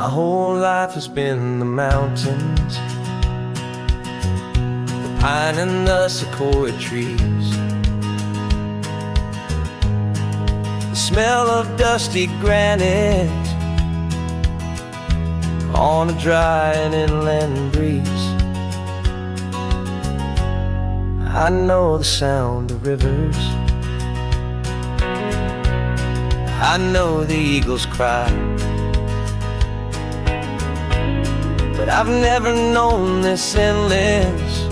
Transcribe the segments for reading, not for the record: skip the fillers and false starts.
My whole life has been the mountains, the pine and the sequoia trees, the smell of dusty granite on a dry and inland breeze. I know the sound of rivers, I know the eagles cry, but I've never known this endless,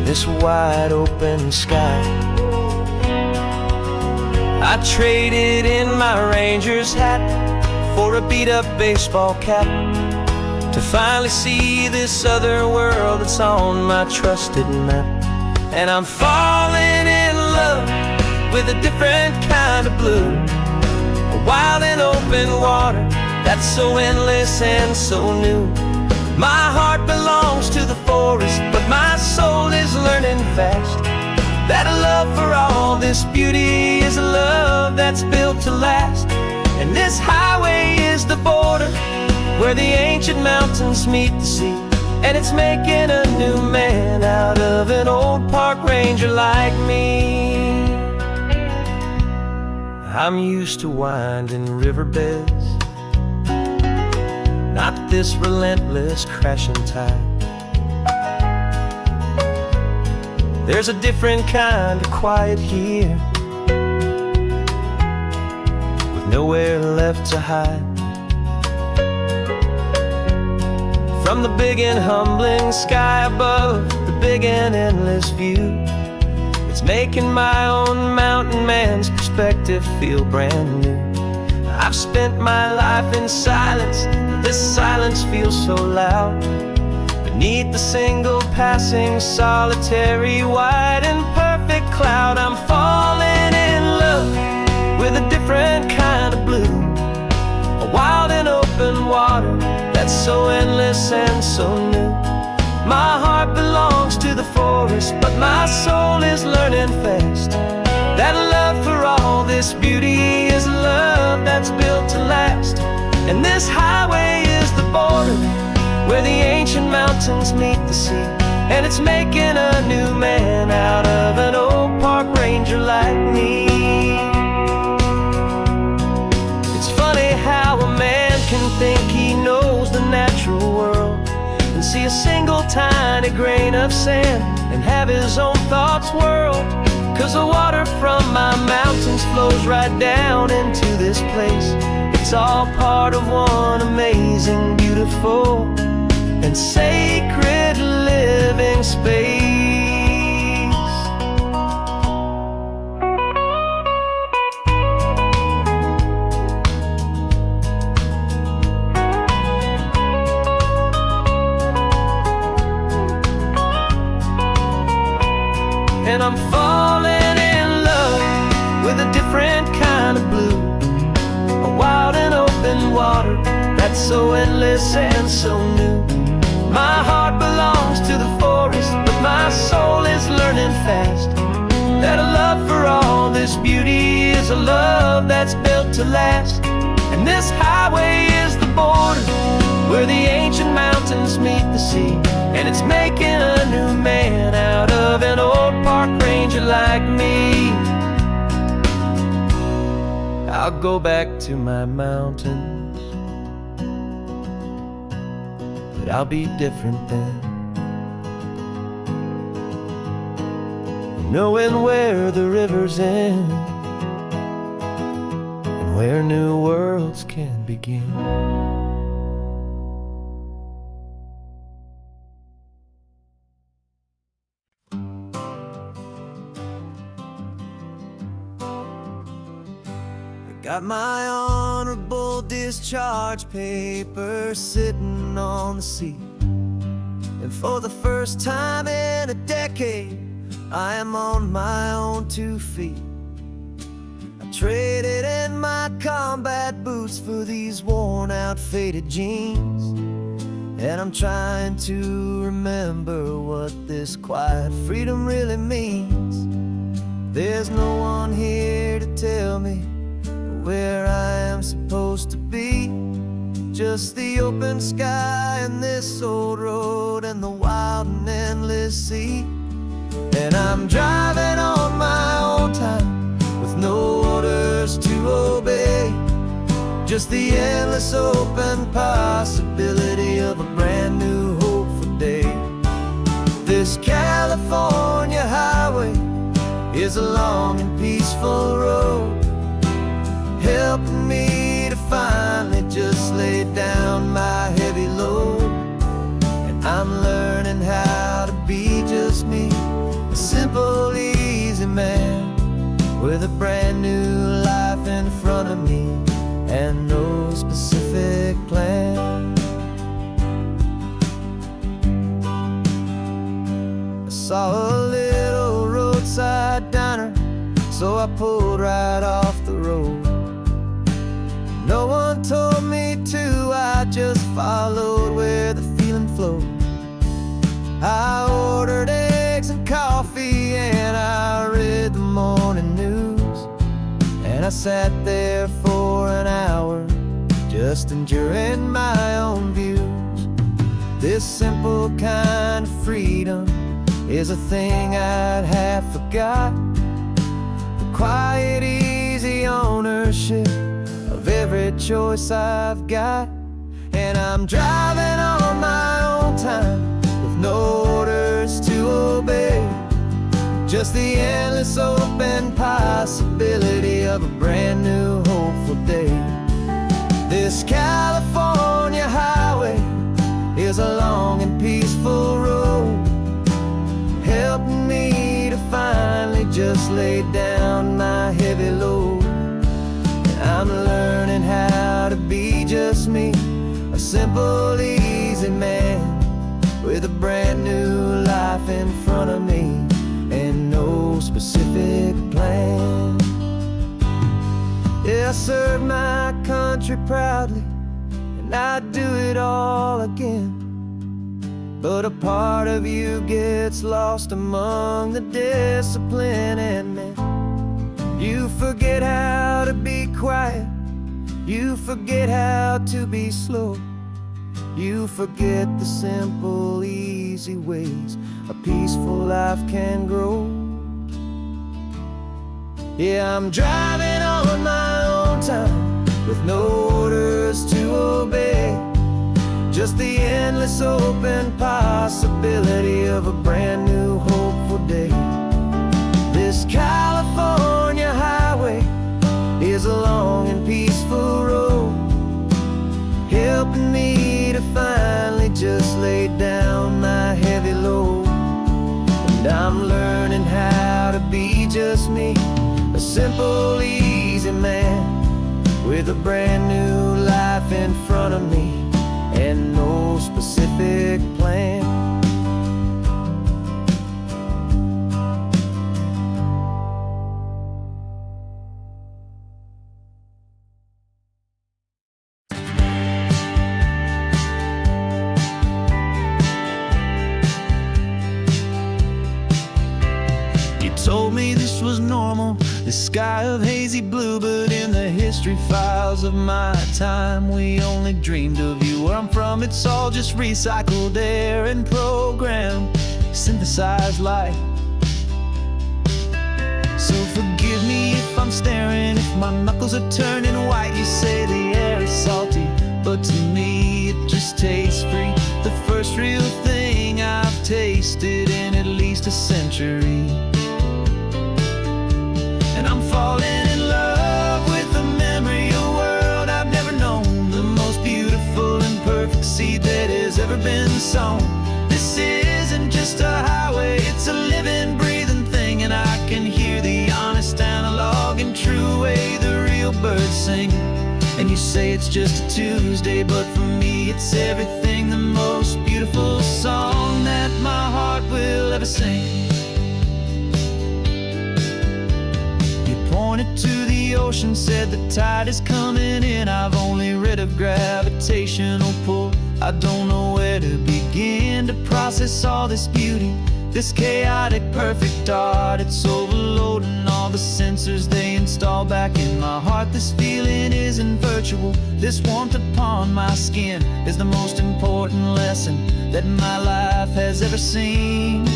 this wide open sky. I traded in my ranger's hat for a beat-up baseball cap, to finally see this other world that's on my trusted map. And I'm falling in love with a different kind of blue, a wild and open water that's so endless and so new. My heart belongs to the forest, but my soul is learning fast that a love for all this beauty is a love that's built to last. And this highway is the border where the ancient mountains meet the sea, and it's making a new man out of an old park ranger like me. I'm used to winding riverbeds, not this relentless crashing tide. There's a different kind of quiet here, with nowhere left to hide. From the big and humbling sky above, the big and endless view, it's making my own mountain man's perspective feel brand new. I've spent my life in silence, this silence feels so loud. Beneath the single passing solitary white and perfect cloud, I'm falling in love with a different kind of blue, a wild and open water that's so endless and so new. My heart belongs to the forest, but my soul is learning fast that a love for all this beauty is a love that's built to last. And this highway is the border where the ancient mountains meet the sea, and it's making a new man out of an old park ranger like me. It's funny how a man can think he knows the natural world and see a single tiny grain of sand and have his own thoughts whirled. 'Cause the water from my mountains flows right down into this place. It's all part of one amazing, beautiful, and sacred living space. And I'm falling in love with a different kind of blue, a wild and open water that's so endless and so new. My heart belongs to the forest, but my soul is learning fast that a love for all this beauty is a love that's built to last. And this highway is the border where the ancient mountains meet the sea, and it's making a new man out of an old park ranger like me. I'll go back to my mountains, but I'll be different then, knowing where the rivers end and where new worlds can begin. Got my honorable discharge papers sitting on the seat, and for the first time in a decade, I am on my own 2 feet. I traded in my combat boots for these worn out faded jeans, and I'm trying to remember what this quiet freedom really means. There's no one here to tell me where I am supposed to be. Just the open sky and this old road and the wild and endless sea. And I'm driving on my own time with no orders to obey. Just the endless open possibility of a brand new hopeful day. This California highway is a long and peaceful road, helping me to finally just lay down my heavy load. And I'm learning how to be just me, a simple, easy man with a brand new life in front of me and no specific plan. I saw a little roadside diner, so I pulled right off the road. No one told me to, I just followed where the feeling flowed. I ordered eggs and coffee and I read the morning news. And I sat there for an hour, just enjoying my own views. This simple kind of freedom is a thing I'd have forgot. The quiet, easy ownership of every choice I've got. And I'm driving on my own time with no orders to obey. Just the endless open possibility of a brand new hopeful day. This California highway is a long and peaceful road, helping me to finally just lay down my heavy load. And I'm learning how to be just me, a simple, easy man with a brand new life in front of me and no specific plan. Yeah, I serve my country proudly and I'd do it all again. But a part of you gets lost among the discipline and men. You forget how to be quiet, you forget how to be slow. You forget the simple, easy ways a peaceful life can grow. Yeah, I'm driving on my own time with no orders to obey. Just the endless open possibility of a brand new hopeful day. This California highway is a long and peaceful road, helping me to finally just lay down my heavy load. And I'm learning how to be just me, a simple, easy man with a brand new life in front of me and no specific plan. Told me this was normal, the sky of hazy blue, but in the history files of my time, we only dreamed of you. Where I'm from, it's all just recycled air and programmed, synthesized light. So forgive me if I'm staring, if my knuckles are turning white. You say the air is salty, but to me it just tastes free. The first real thing I've tasted in at least a century. Falling in love with the memory of a world I've never known, the most beautiful and perfect seed that has ever been sown. This isn't just a highway, it's a living, breathing thing, and I can hear the honest analog and true way the real birds sing. And you say it's just a Tuesday, but for me it's everything, the most beautiful song that my heart will ever sing. Pointed to the ocean, said the tide is coming in. I've only read of gravitational pull. I don't know where to begin to process all this beauty, this chaotic perfect art. It's overloading all the sensors they installed back in my heart. This feeling isn't virtual. This warmth upon my skin is the most important lesson that my life has ever seen.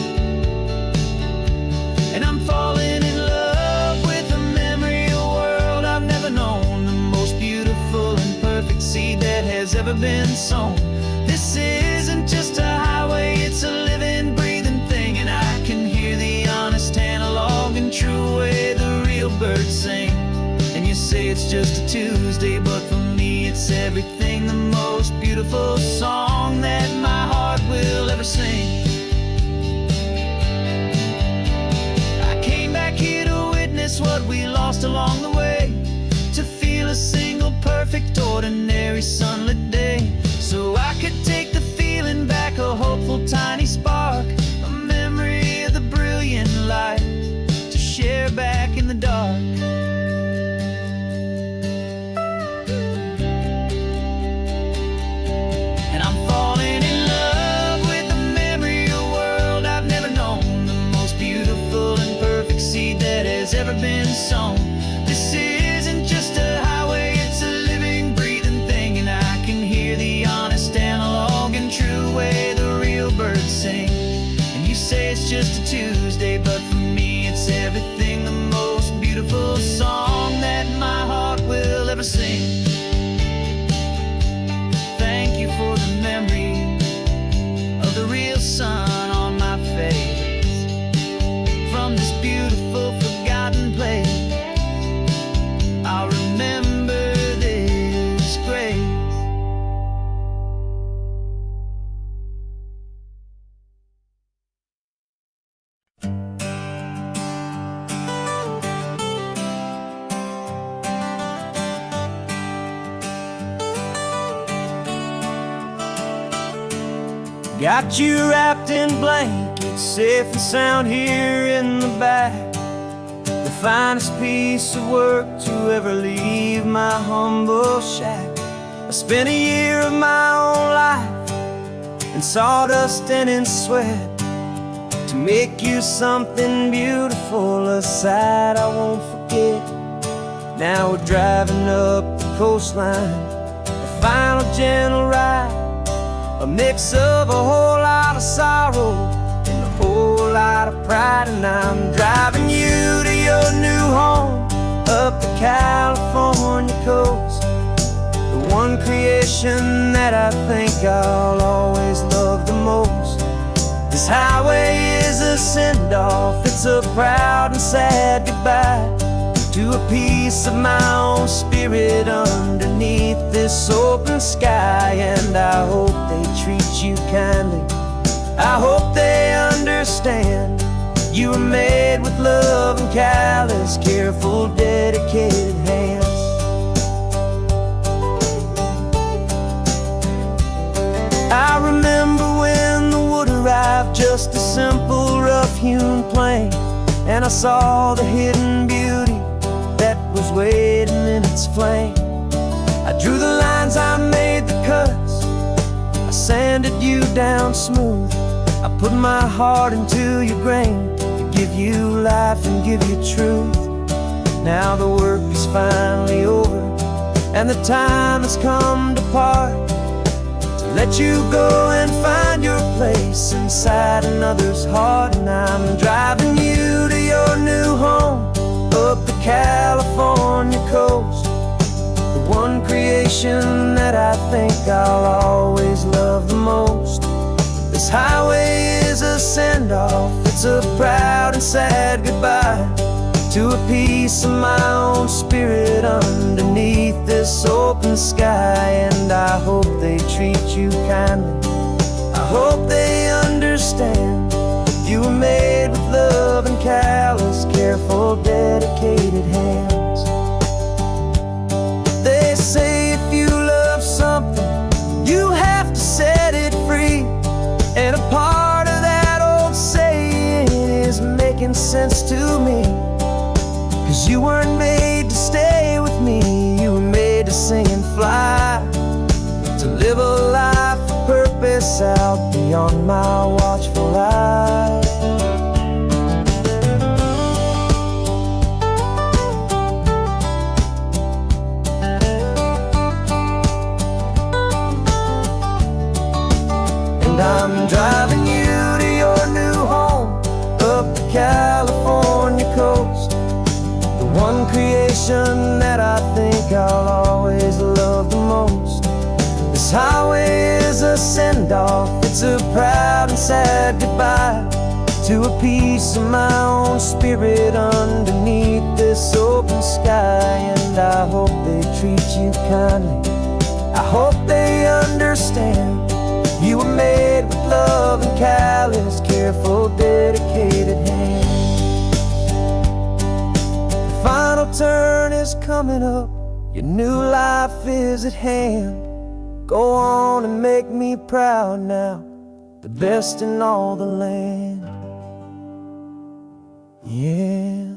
And I'm falling in love with the memory of a world I've never known, the most beautiful and perfect seed that has ever been sown. This isn't just a highway, it's a living, breathing thing. And I can hear the honest analog and true way the real birds sing. And you say it's just a Tuesday, but for me it's everything, the most beautiful song that my heart will ever sing. I came back here to witness what we lost along the way, to feel a single perfect ordinary sunlit day, so I could take the feeling back, a hopeful tiny spark, a memory of the brilliant light to share back in the dark. And I'm falling in love with the memory of a world I've never known, the most beautiful and perfect seed that has ever been sown. This isn't just a highway, it's a living, breathing thing. And I can hear the honest analog and true way the real birds sing. And you say it's just a Tuesday, but for me it's everything, the most beautiful song that my heart will ever sing. Thank you for the memory of the real sun on my face, from this beautiful forgotten place. I'll remember this grace. Got you wrapped in blankets, safe and sound here in the back. The finest piece of work to ever leave my humble shack. I spent a year of my own life in sawdust and in sweat to make you something beautiful, a sight I won't forget. Now we're driving up the coastline, the final gentle ride, a mix of a whole lot of sorrow and a whole lot of pride. And I'm driving you to your new home up the California coast, the one creation that I think I'll always love the most. This highway is a send-off, it's a proud and sad goodbye to a piece of my own spirit underneath this open sky. And I hope they treat you kindly, I hope they understand you were made with love and callous, careful, dedicated hands. I remember when the wood arrived, just a simple rough-hewn plank, and I saw the hidden beauty that was waiting in its flame. I drew the lines, I made the cuts, I sanded you down smooth. I put my heart into your grain to give you life and give you truth. Now the work is finally over, and the time has come to part, to let you go and find your place inside another's heart. And I'm driving you to your new home up the California coast, the one creation that I think I'll always love the most. This highway is a send-off, it's a proud and sad goodbye to a piece of my own spirit underneath this open sky. And I hope they treat you kindly, I hope they understand you were made with love and callous, careful, dedicated hands. They say if you love something, you have to set it free. And a part of that old saying is making sense to me, 'cause you weren't made to stay with me, you were made to sing and fly, to live a life of purpose out beyond my watchful eye. one creation that I think I'll always love the most. This highway is a send-off, it's a proud and sad goodbye to a piece of my own spirit underneath this open sky. And I hope they treat you kindly, I hope they understand. You were made with love and callous, careful, dedicated hands. The final turn is coming up, your new life is at hand. Go on and make me proud now, the best in all the land. Yeah,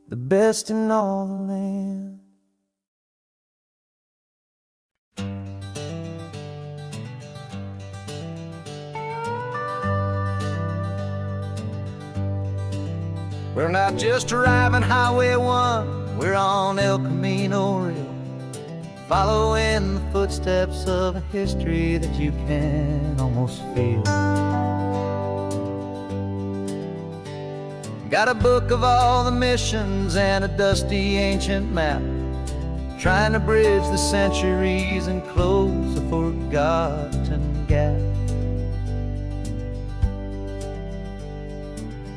the best in all the land. We're not just driving Highway 1, we're on El Camino Real, following the footsteps of a history that you can almost feel. Got a book of all the missions and a dusty ancient map, trying to bridge the centuries and close a forgotten gap.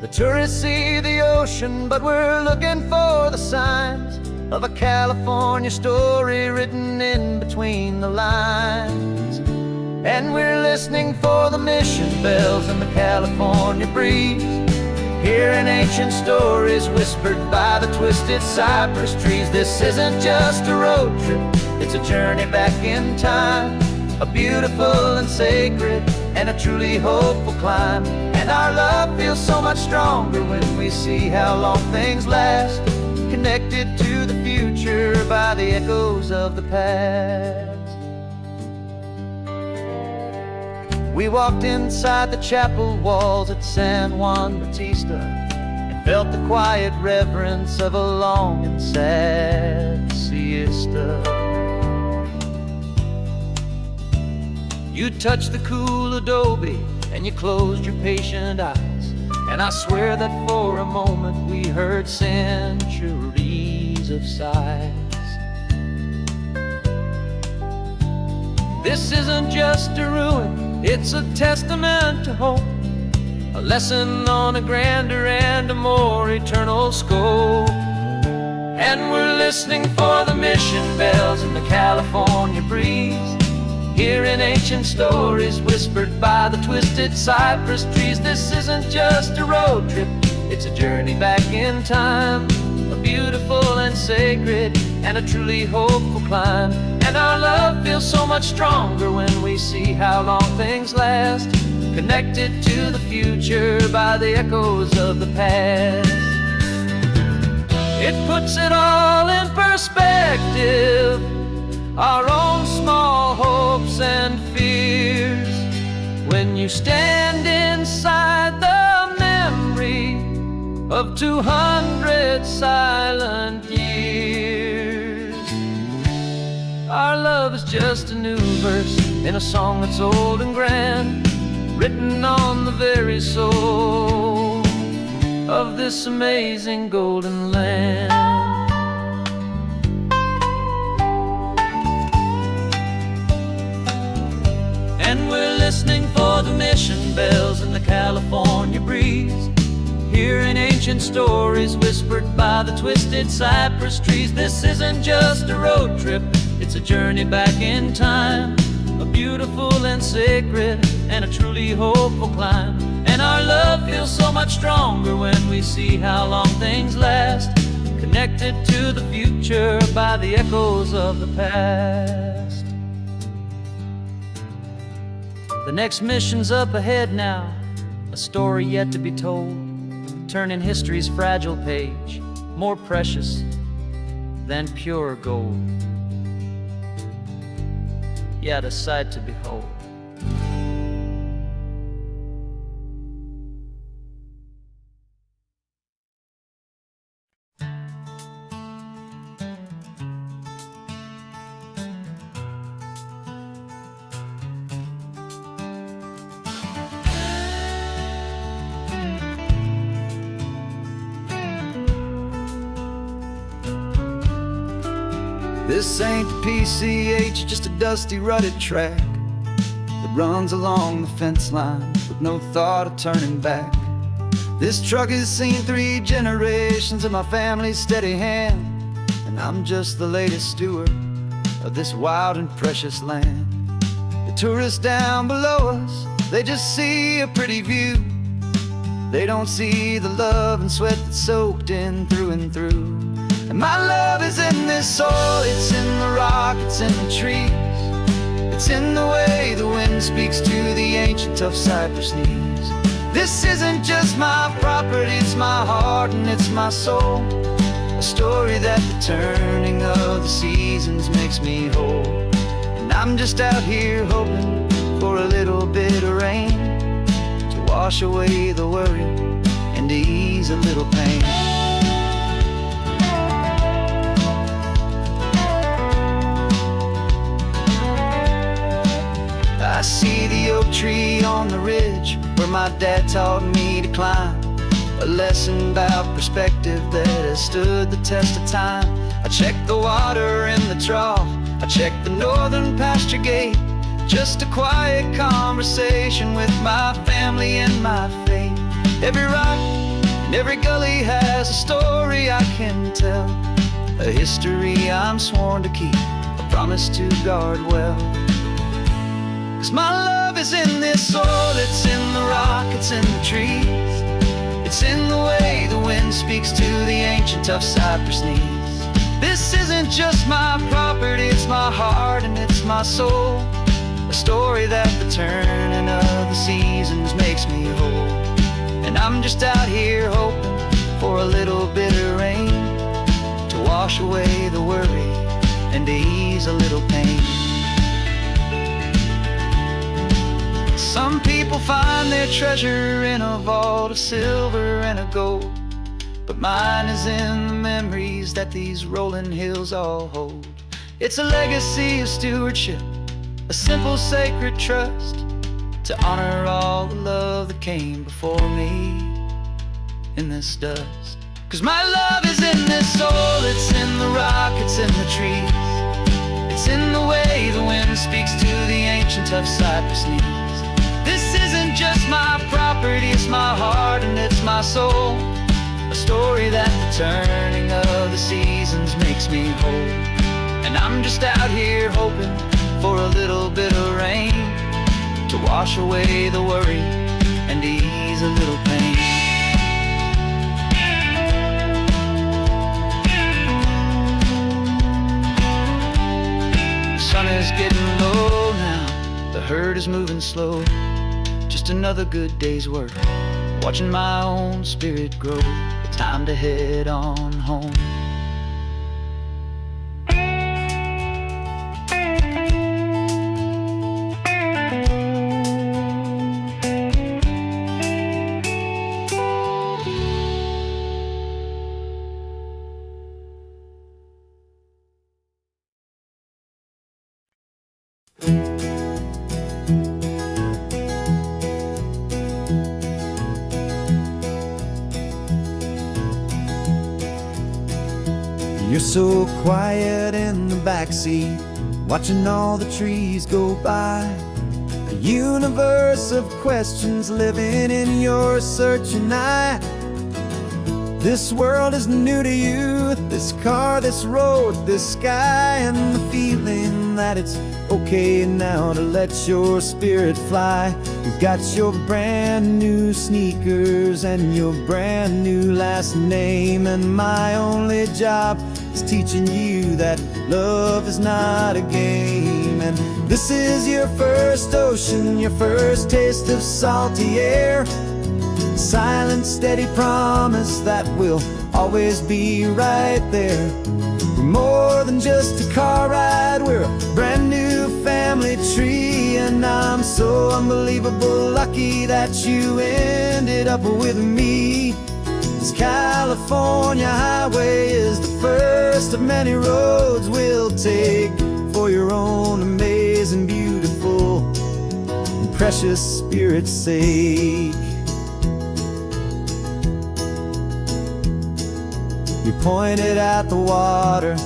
The tourists see the ocean, but we're looking for the signs of a California story written in between the lines. And we're listening for the mission bells and the California breeze, hearing ancient stories whispered by the twisted cypress trees. This isn't just a road trip, it's a journey back in time, a beautiful and sacred and a truly hopeful climb. And our love feels so much stronger when we see how long things last, connected to the future by the echoes of the past. We walked inside the chapel walls at San Juan Bautista and felt the quiet reverence of a long and sad siesta. You touched the cool adobe and you closed your patient eyes, and I swear that for a moment we heard centuries of sighs. This isn't just a ruin, it's a testament to hope, a lesson on a grander and a more eternal scope. And we're listening for the mission bells in the California breeze, hearing ancient stories whispered by the twisted cypress trees. This isn't just a road trip, it's a journey back in time, a beautiful and sacred and a truly hopeful climb. And our love feels so much stronger when we see how long things last, connected to the future by the echoes of the past. It puts it all in perspective, our own small hopes and fears, when you stand inside the memory of 200 silent years. Our love is just a new verse in a song that's old and grand, written on the very soul of this amazing golden land. And we're listening for the mission bells in the California breeze, hearing ancient stories whispered by the twisted cypress trees. This isn't just a road trip, it's a journey back in time, a beautiful and sacred and a truly hopeful climb. And our love feels so much stronger when we see how long things last, connected to the future by the echoes of the past. The next mission's up ahead now, a story yet to be told, turning history's fragile page more precious than pure gold. Yet a sight to behold. This ain't the PCH, just a dusty, rutted track that runs along the fence line with no thought of turning back. This truck has seen 3 generations of my family's steady hand, and I'm just the latest steward of this wild and precious land. The tourists down below us, they just see a pretty view. They don't see the love and sweat that's soaked in through and through. And my love is in this soil, it's in the rock, it's in the trees. It's in the way the wind speaks to the ancient tough cypress knees. This isn't just my property, it's my heart and it's my soul. A story that the turning of the seasons makes me whole. And I'm just out here hoping for a little bit of rain to wash away the worry and to ease a little pain. I see the oak tree on the ridge where my dad taught me to climb. A lesson about perspective that has stood the test of time. I check the water in the trough, I check the northern pasture gate. Just a quiet conversation with my family and my faith. Every rock and every gully has a story I can tell, a history I'm sworn to keep, a promise to guard well. 'Cause my love is in this soil, it's in the rock, it's in the trees. It's in the way the wind speaks to the ancient tough cypress knees. This isn't just my property, it's my heart and it's my soul. A story that the turning of the seasons makes me whole. And I'm just out here hoping for a little bit of rain to wash away the worry and to ease a little pain. Some people find their treasure in a vault of silver and of gold, but mine is in the memories that these rolling hills all hold. It's a legacy of stewardship, a simple sacred trust, to honor all the love that came before me in this dust. 'Cause my love is in this soul, it's in the rock, it's in the trees. It's in the way the wind speaks to the ancient tough cypress knees. This isn't just my property, it's my heart and it's my soul. A story that the turning of the seasons makes me whole. And I'm just out here hoping for a little bit of rain to wash away the worry and ease a little pain. The sun is getting low now, the herd is moving slow. Just another good day's work, watching my own spirit grow. Time to head on home. You're so quiet in the backseat, watching all the trees go by. A universe of questions living in your searching eye. This world is new to you, this car, this road, this sky, and the feeling that it's okay now to let your spirit fly. You've got your brand new sneakers and your brand new last name, and my only job is teaching you that love is not a game. And this is your first ocean, your first taste of salty air. Silent, steady promise that we'll always be right there. We're more than just a car ride, we're a brand new family tree. And I'm so unbelievable lucky that you ended up with me. This California highway is the first of many roads we'll take for your own amazing, beautiful, and precious spirit's sake. You pointed at the water,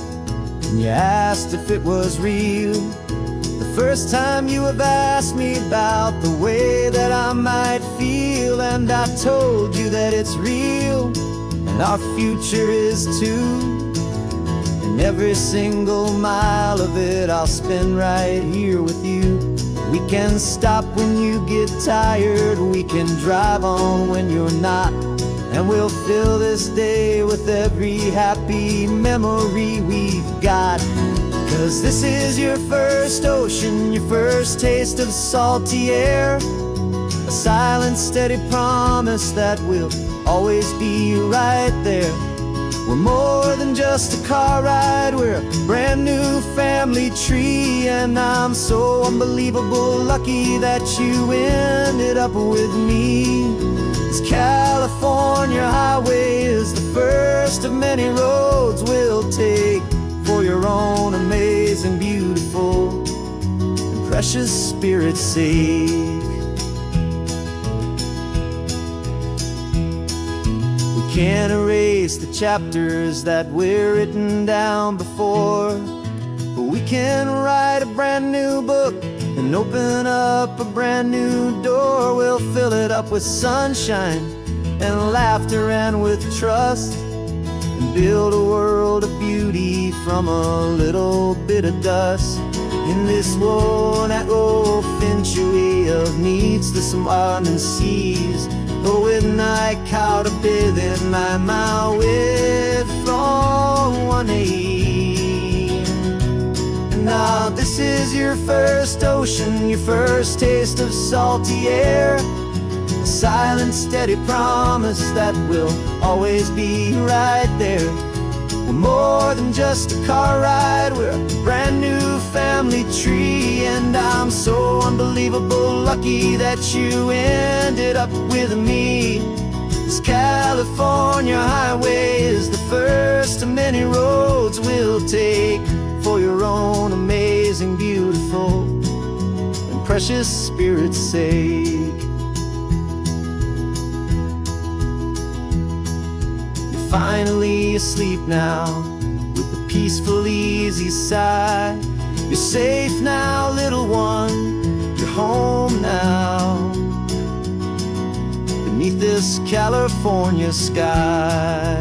and you asked if it was real. The first time you have asked me about the way that I might feel, and I told you that it's real, and our future is too. And every single mile of it I'll spend right here with you. We can stop when you get tired, we can drive on when you're not, and we'll fill this day with every happy memory we've got. 'Cause this is your first ocean, your first taste of salty air, a silent, steady promise that we'll always be right there. We're more than just a car ride, we're a brand new family tree. And I'm so unbelievable lucky that you ended up with me. This California highway is the first of many roads we'll take for your own amazing, beautiful, and precious spirit's sake. Can't erase the chapters that we're written down before, but we can write a brand new book and open up a brand new door. We'll fill it up with sunshine and laughter and with trust, and build a world of beauty from a little bit of dust. In this world that finchuy of needs to some and seas, but with night caught a bit in my way from 1A. Now this is your first ocean, your first taste of salty air, a silent, steady promise that we'll always be right there. We're more than just a car ride, we're a brand new family tree. And I'm so unbelievable lucky that you ended up with me. This California highway is the first of many roads we'll take for your own amazing, beautiful, and precious spirit's sake. Finally asleep now, with a peaceful, easy sigh. You're safe now, little one, you're home now, beneath this California sky.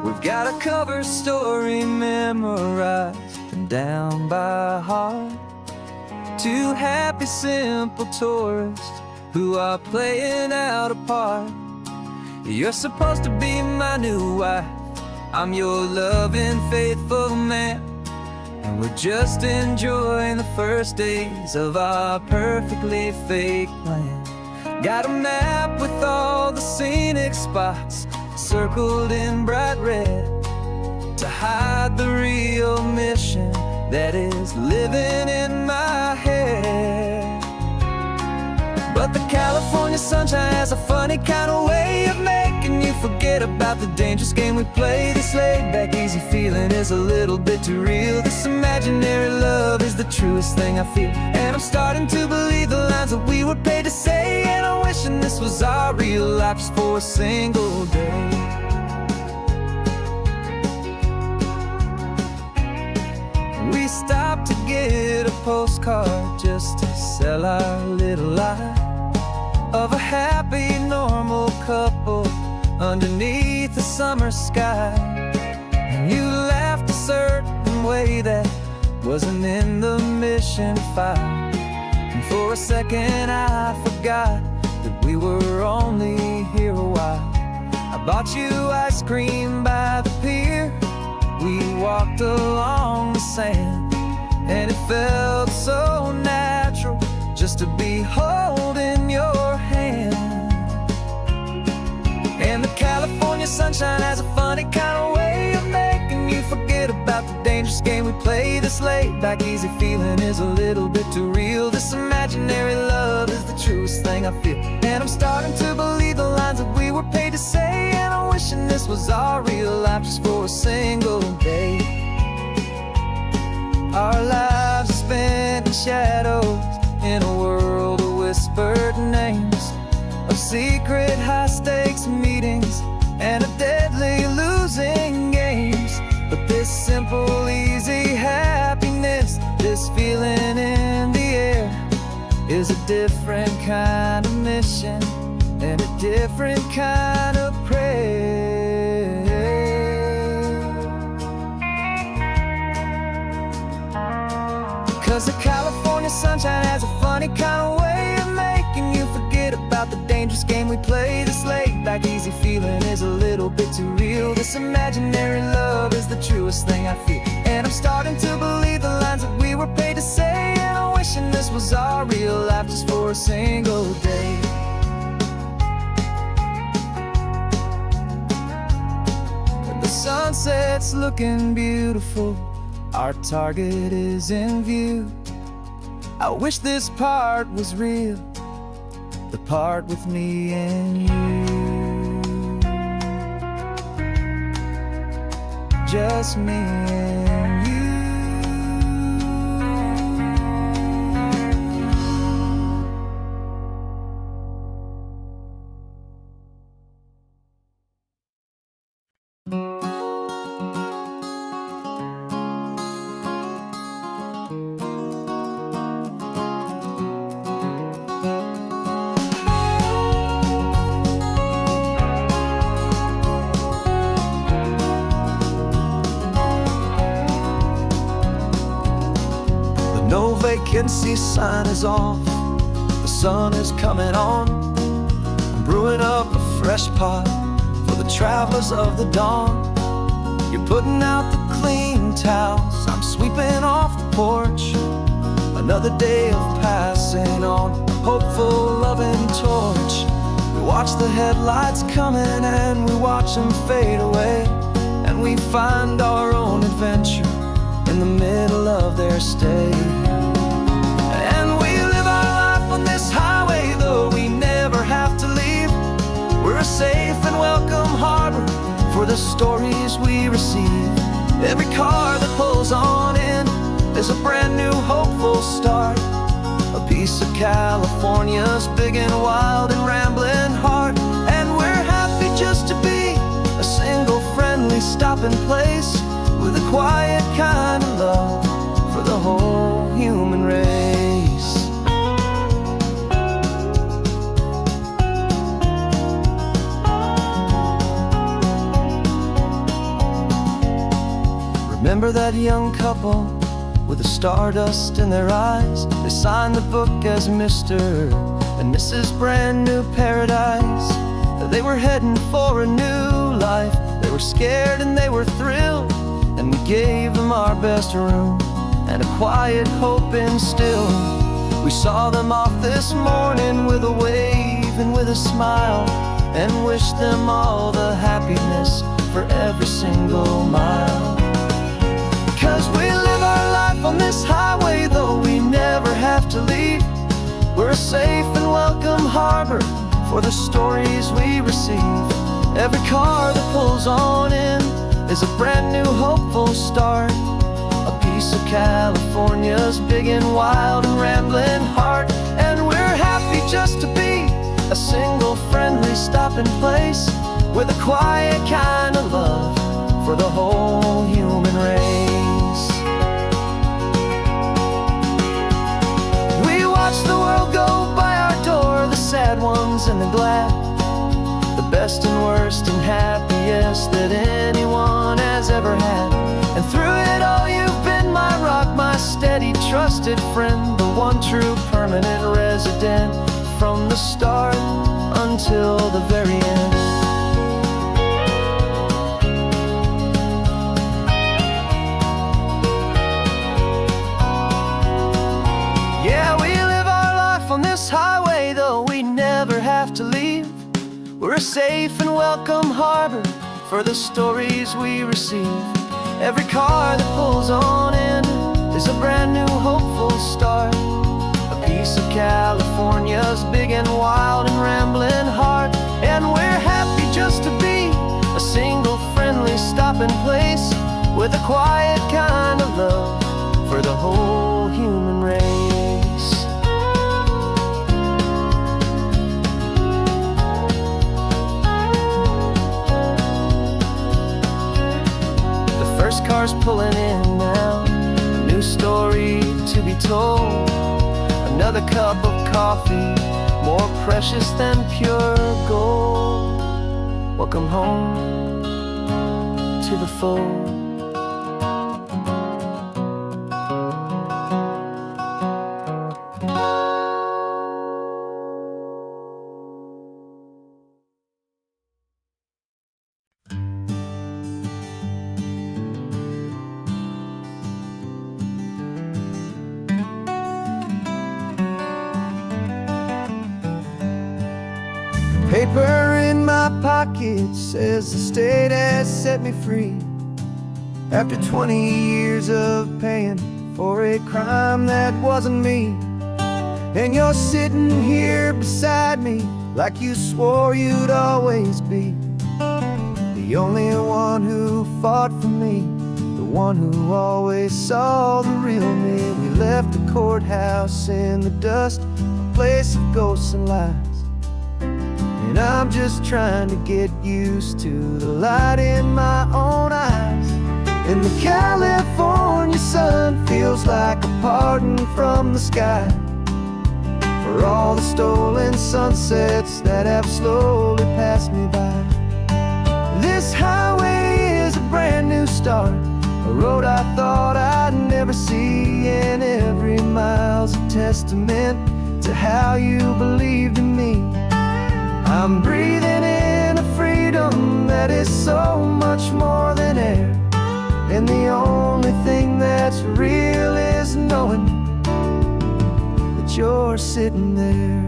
We've got a cover story memorized and down by heart. Two happy, simple tourists who are playing out a part. You're supposed to be my new wife, I'm your loving, faithful man, and we're just enjoying the first days of our perfectly fake plan. Got a map with all the scenic spots circled in bright red to hide the real mission that is living in my head. But the California sunshine has a funny kind of way of making you forget about the dangerous game we play. This laid-back, easy feeling is a little bit too real. This imaginary love is the truest thing I feel, and I'm starting to believe the lines that we were paid to say. And I'm wishing this was our real life just for a single day. We stopped to get a postcard just to sell our little lie of a happy, normal couple underneath the summer sky. And you laughed a certain way that wasn't in the mission file, and for a second I forgot that we were only here a while. I bought you ice cream by the pier, we walked along the sand, and it felt so natural just to be holding your hand. And the California sunshine has a funny kind of way of making you forget about the dangerous game we play. This laid-back, easy feeling is a little bit too real. This imaginary love is the truest thing I feel, and I'm starting to believe the lines that we were paid to say. And I'm high-stakes meetings and a deadly losing games. But this simple, easy happiness, this feeling in the air, is a different kind of mission and a different kind of prayer. 'Cause the California sunshine has a funny kind of way of making you forget about the dangerous game we play. This laid-back, easy feeling is a little bit too real. This imaginary love is the truest thing I feel, and I'm starting to believe the lines that we were paid to say. And I'm wishing this was our real life just for a single day. The sunset's looking beautiful, our target is in view. I wish this part was real, the part with me and you. Just me and you. No vacancy sign is off, the sun is coming on. I'm brewing up a fresh pot for the travelers of the dawn. You're putting out the clean towels, I'm sweeping off the porch. Another day of passing on, a hopeful, loving torch. We watch the headlights coming and we watch them fade away, and we find our own adventure in the middle of their stay. And we live our life on this highway, though we never have to leave. We're a safe and welcome harbor for the stories we receive. Every car that pulls on in is a brand new hopeful start, a piece of California's big and wild and rambling heart. And we're happy just to be a single friendly stopping place, with a quiet kind of love for the whole human race. Remember that young couple with the stardust in their eyes? They signed the book as Mr. and Mrs. Brand New Paradise. They were heading for a new life. They were scared and they were thrilled, and we gave them our best room and a quiet hope instilled. We saw them off this morning with a wave and with a smile, and wished them all the happiness for every single mile. 'Cause we live our life on this highway, though we never have to leave. We're a safe and welcome harbor for the stories we receive. Every car that pulls on in is a brand new hopeful start, a piece of California's big and wild and rambling heart. And we're happy just to be a single friendly stopping place, with a quiet kind of love for the whole human race. We watch the world go by our door, the sad ones and the glad, the best and worst and happiest that anyone has ever had. And through it all you've been my rock, my steady, trusted friend, the one true permanent resident, from the start until the very end. Yeah, we live our life on this highway, though we never have to leave. We're a safe and welcome harbor for the stories we receive. Every car that pulls on in is a brand new hopeful start, a piece of California's big and wild and rambling heart. And we're happy just to be a single friendly stopping place, with a quiet kind of love for the whole human race. cars pulling in now, a new story to be told. Another cup of coffee, more precious than pure gold. Welcome home to the fold. Paper in my pocket says the state has set me free after 20 years of paying for a crime that wasn't me. And you're sitting here beside me like you swore you'd always be the only one who fought for me, the one who always saw the real me. We left the courthouse in the dust, a place of ghosts and lies. And I'm just trying to get used to the light in my own eyes. And the California sun feels like a pardon from the sky for all the stolen sunsets that have slowly passed me by. This highway is a brand new start, a road I thought I'd never see, and every mile's a testament to how you believed in me. I'm breathing in a freedom that is so much more than air, and the only thing that's real is knowing that you're sitting there.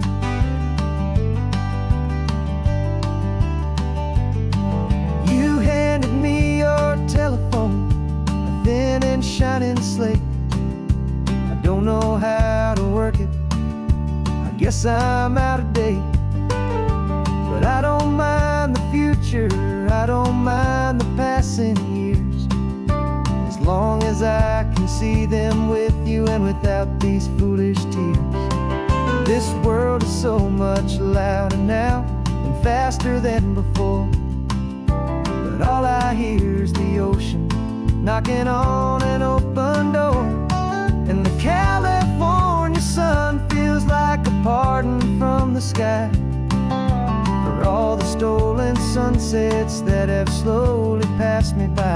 You handed me your telephone, a thin and shining slate. I don't know how to work it, I guess I'm out of date. But I don't mind the future, I don't mind the passing years, as long as I can see them with you and without these foolish tears. This world is so much louder now and faster than before, but all I hear is the ocean knocking on an open door. And the California sun feels like a pardon from the sky for all the stolen sunsets that have slowly passed me by.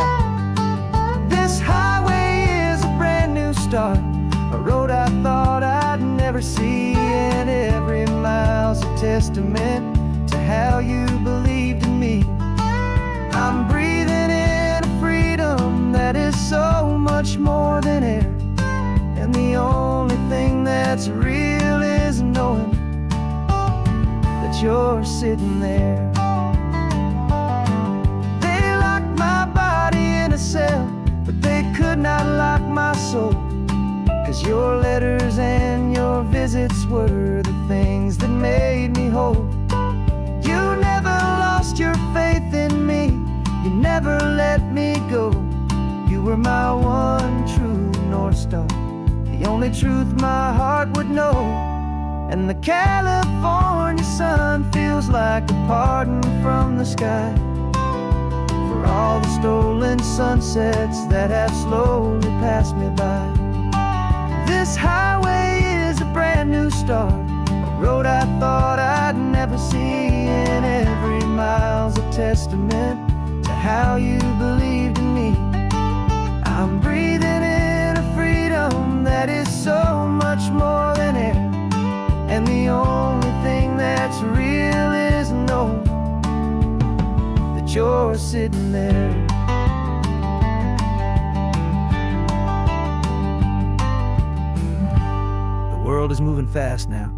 This highway is a brand new start, a road I thought I'd never see, and every mile's a testament to how you believed in me. I'm breathing in a freedom that is so much more than air, and the only thing that's real is knowing that you're sitting there. They locked my body in a cell, but they could not lock my soul, 'cause your letters and your visits were the things that made me whole. You never lost your faith in me, you never let me go. You were my one true North Star, the only truth my heart would know. And the California sun feels like a pardon from the sky for all the stolen sunsets that have slowly passed me by. This highway is a brand new start, a road I thought I'd never see, and every mile's a testament to how you believed in me. I'm breathing in a freedom that is so much more than air, and the only thing that's real is knowing that you're sitting there. The world is moving fast now,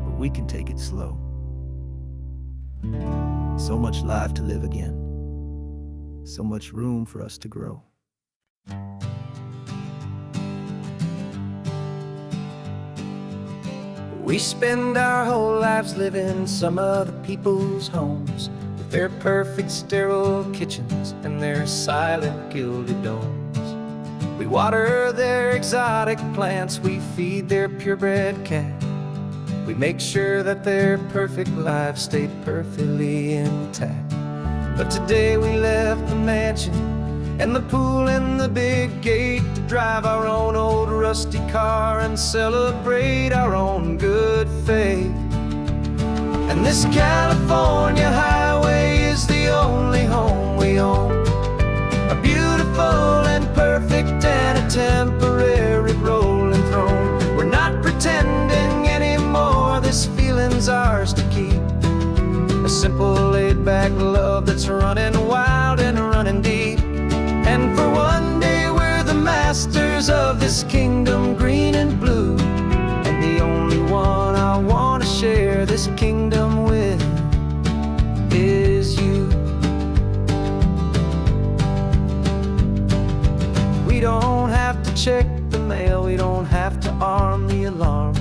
but we can take it slow. So much life to live again, so much room for us to grow. We spend our whole lives living some other people's homes, with their perfect sterile kitchens and their silent gilded domes. We water their exotic plants, we feed their purebred cat. We make sure that their perfect lives stay perfectly intact. But today we left the mansion and the pool and the big gate to drive our own old rusty car and celebrate our own good faith. And this California highway is the only home we own, a beautiful and perfect and a temporary rolling throne. We're not pretending anymore, this feeling's ours to keep, a simple laid-back love that's running wild and running deep. And for one day we're the masters of this kingdom green and blue, and the only one I want to share this kingdom with is you. We don't have to check the mail, we don't have to arm the alarm,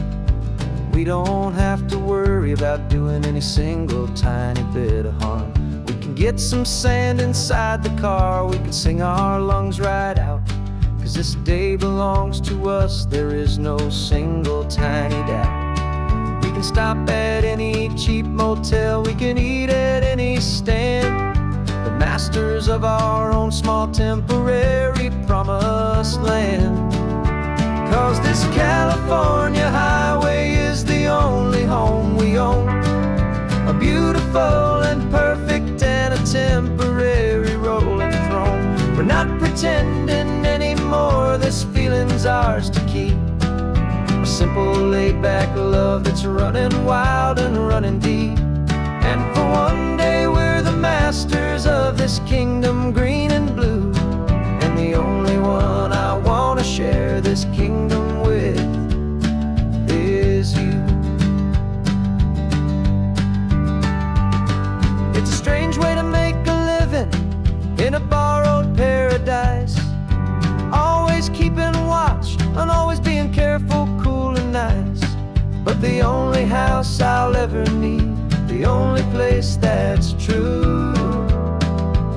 we don't have to worry about doing any single tiny bit of harm. We can get some sand inside the car, we can sing our lungs right out, 'cause this day belongs to us, there is no single tiny doubt. We can stop at any cheap motel, we can eat at any stand, the masters of our own small temporary promised land. 'Cause this California highway is the only home we own, a beautiful and perfect and a temporary rolling throne. We're not pretending anymore, this feeling's ours to keep, a simple laid-back love that's running wild and running deep. And for one day we're the masters of this kingdom green and blue, and the only one I want to share this kingdom with is you. It's a strange way to make a living in a borrowed paradise, always keeping watch and always being careful, cool and nice. But the only house I'll ever need, the only place that's true,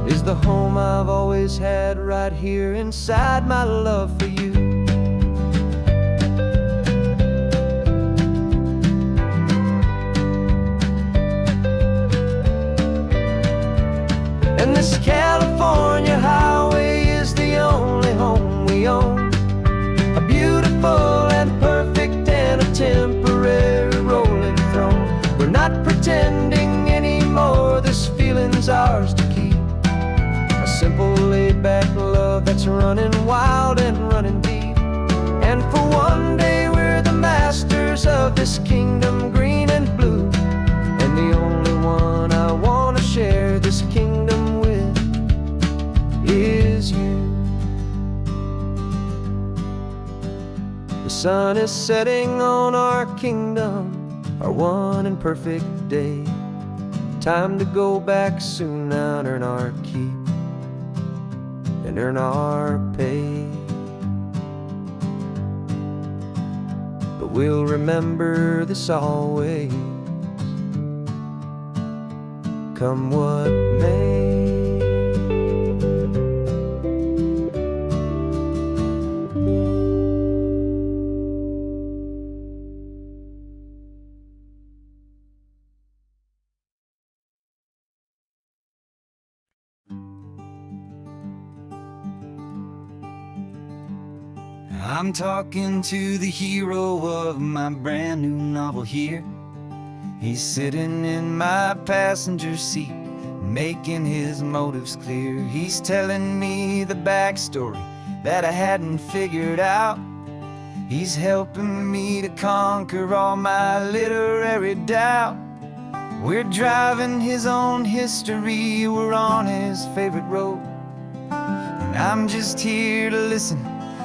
is the home I've always had right here inside my love for you. And this California highway is the only home we own, a beautiful and perfect and a temporary rolling throne. We're not pretending anymore, this feeling's ours to keep, a simple laid-back love that's running wild and running deep. And for one day we're the masters of this kingdom green and blue, and the only one I want to share this kingdom with is you. The sun is setting on our kingdom, our one and perfect day. Time to go back soon now and earn our keep and earn our pay. But we'll remember this always, come what may. I'm talking to the hero of my brand new novel here. He's sitting in my passenger seat, making his motives clear. He's telling me the backstory that I hadn't figured out. He's helping me to conquer all my literary doubt. We're driving his own history, we're on his favorite road, and I'm just here to listen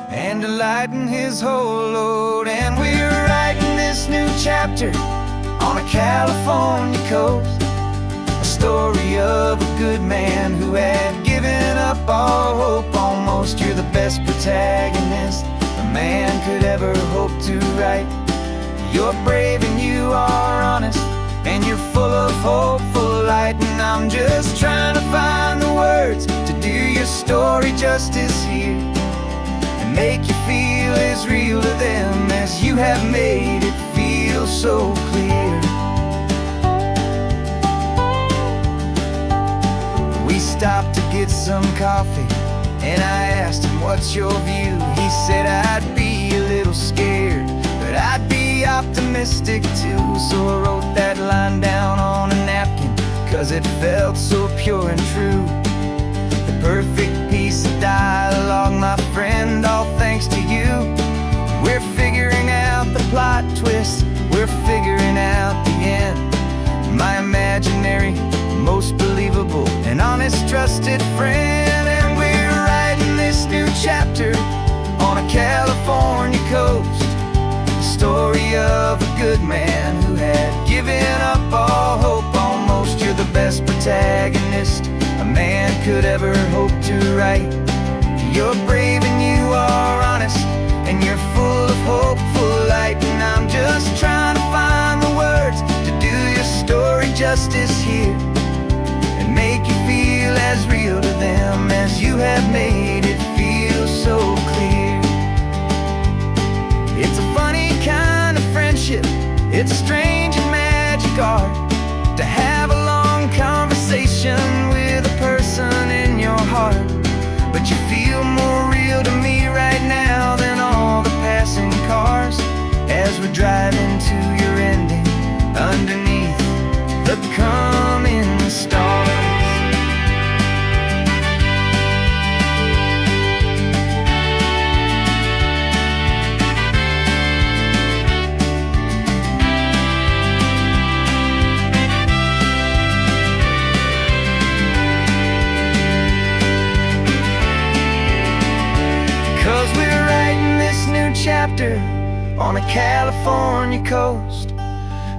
and to lighten his whole load. And we're writing this new chapter on a California coast, a story of a good man who had given up all hope almost. You're the best protagonist a man could ever hope to write. You're brave and you are honest, and you're full of hopeful light. And I'm just trying to find the words to do your story justice here, make you feel as real to them as you have made it feel so clear. We stopped to get some coffee, and I asked him, what's your view? He said, I'd be a little scared, but I'd be optimistic too. So I wrote that line down on a napkin, 'cause it felt so pure and true. The perfect piece of dialogue, my friend, all thanks to you. We're figuring out the plot twist, we're figuring out the end. My imaginary, most believable and honest trusted friend. And we're writing this new chapter on a California coast, the story of a good man who had given up all hope almost. You're the best protagonist a man could ever hope to write. You're brave and you are honest, and you're full of hopeful light. And I'm just trying to find the words to do your story justice here, and make you feel as real to them as you have made it feel so clear. It's a funny kind of friendship, it's strange and magic art to have a long conversation with a person in your heart. But you feel more real to me right now than all the passing cars, as we're driving to your ending underneath the coming stars. 'Cause we're writing this new chapter on a California coast,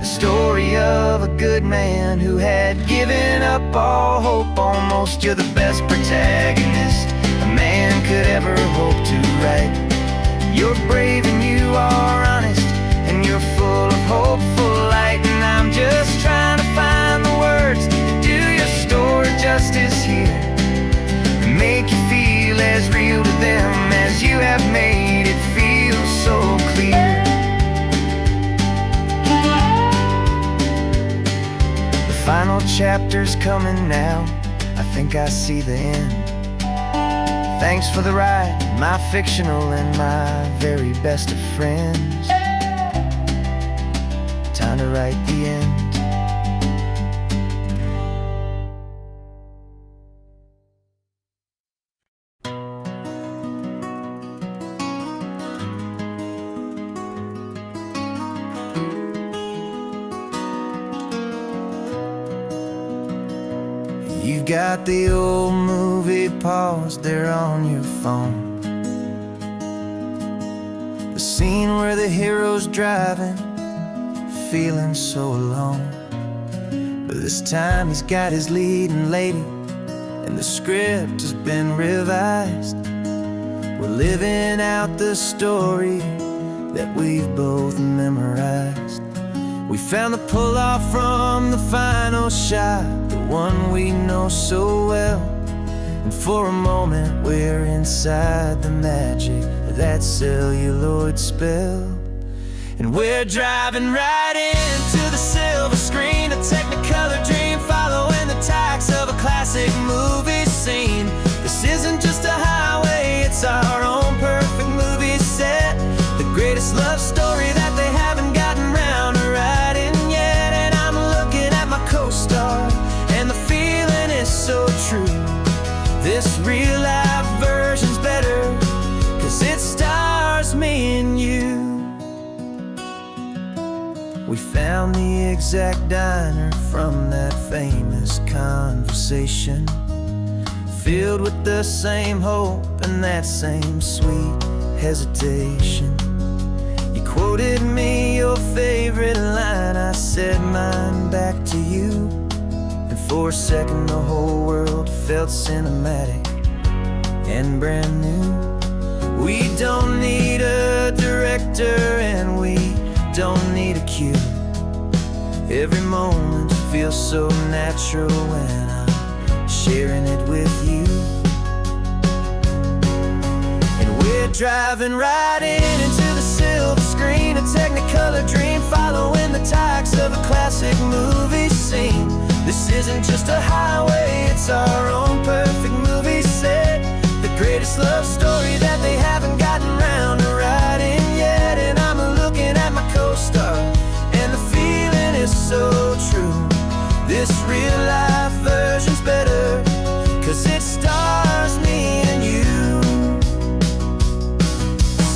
a story of a good man who had given up all hope almost. You're the best protagonist a man could ever hope to write. You're brave and you are honest, and you're full of hopeful light. And I'm just trying to find the words to do your story justice here, and make you feel as real to them as you have made it feel so clear. The final chapter's coming now, I think I see the end. Thanks for the ride, my fictional and my very best of friends. Time to write the end. You've got the old movie paused there on your phone, the scene where the hero's driving, feeling so alone. But this time he's got his leading lady, and the script has been revised. We're living out the story that we've both memorized. We found the pull-off from the final shot, the one we know so well. And for a moment we're inside the magic of that celluloid spell. And we're driving right into the silver screen, a Technicolor dream, following the tacks of a classic movie scene. This isn't just a highway, it's our own perfect movie set, the greatest love story that they haven't gotten round to writing yet. And I'm looking at my co-star, and the feeling is so true. This real life version's better, 'cause it stars me and you. We found the exact diner from that famous conversation, filled with the same hope and that same sweet hesitation. You quoted me your favorite line, I said mine back to you. And for a second the whole world felt cinematic and brand new. We don't need a director and we don't need a cue. Every moment feels so natural when I'm sharing it with you. And we're driving right into the silver screen, a Technicolor dream, following the tacks of a classic movie scene. This isn't just a highway, it's our own real life version's better, 'cause it stars me and you.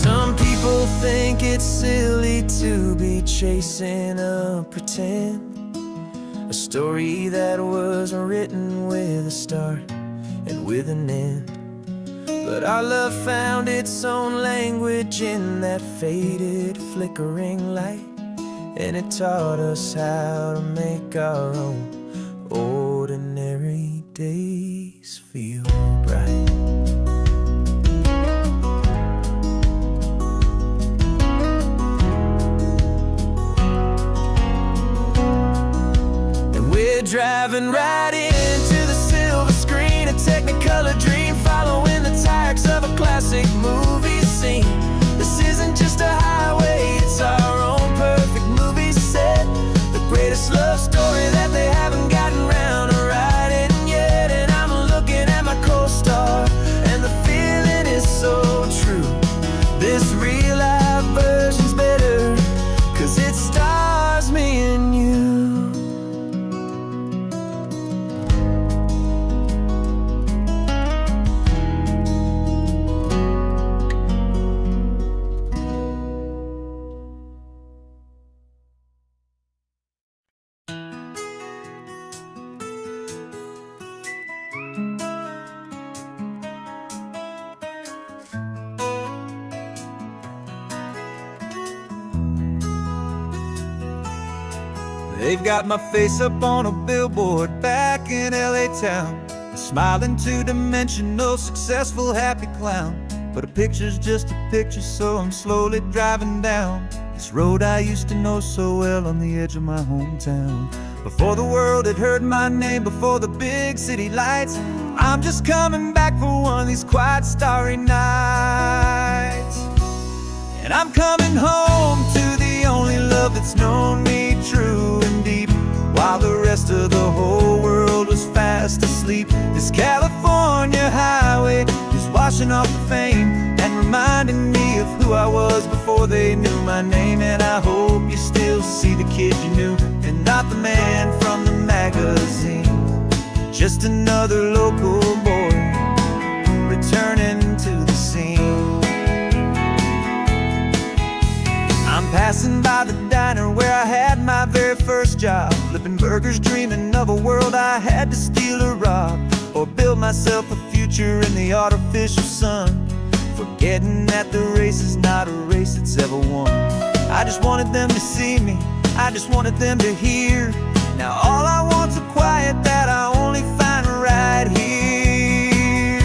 Some people think it's silly to be chasing a pretend, a story that was written with a start and with an end. But our love found its own language in that faded, flickering light, and it taught us how to make our own ordinary days feel bright. And we're driving right into the silver screen, a Technicolor dream, following the tires of a classic movie scene. This isn't just a highway, it's our own perfect movie set, the greatest love story that they haven't gotten round to writing yet. And I'm looking at my co-star, and the feeling is so true. This real life version's better, 'cause it stars me and you. They've got my face up on a billboard back in LA town, a smiling two-dimensional, successful, happy clown. But a picture's just a picture, so I'm slowly driving down this road I used to know so well on the edge of my hometown. Before the world had heard my name, before the big city lights, I'm just coming back for one of these quiet, starry nights. And I'm coming home to the only love that's known me true and deep, while the rest of the whole world was fast asleep. This California highway is washing off the fame and reminding me of who I was before they knew my name. And I hope you still see the kid you knew, and not the man from the magazine. Just another local boy returning to the scene. I'm passing by the diner where I had my very first job, flipping burgers, dreaming of a world I had to steal or rob, or build myself a future in the artificial sun, forgetting that the race is not a race that's ever won. I just wanted them to see me, I just wanted them to hear. Now all I want's a quiet that I only find right here.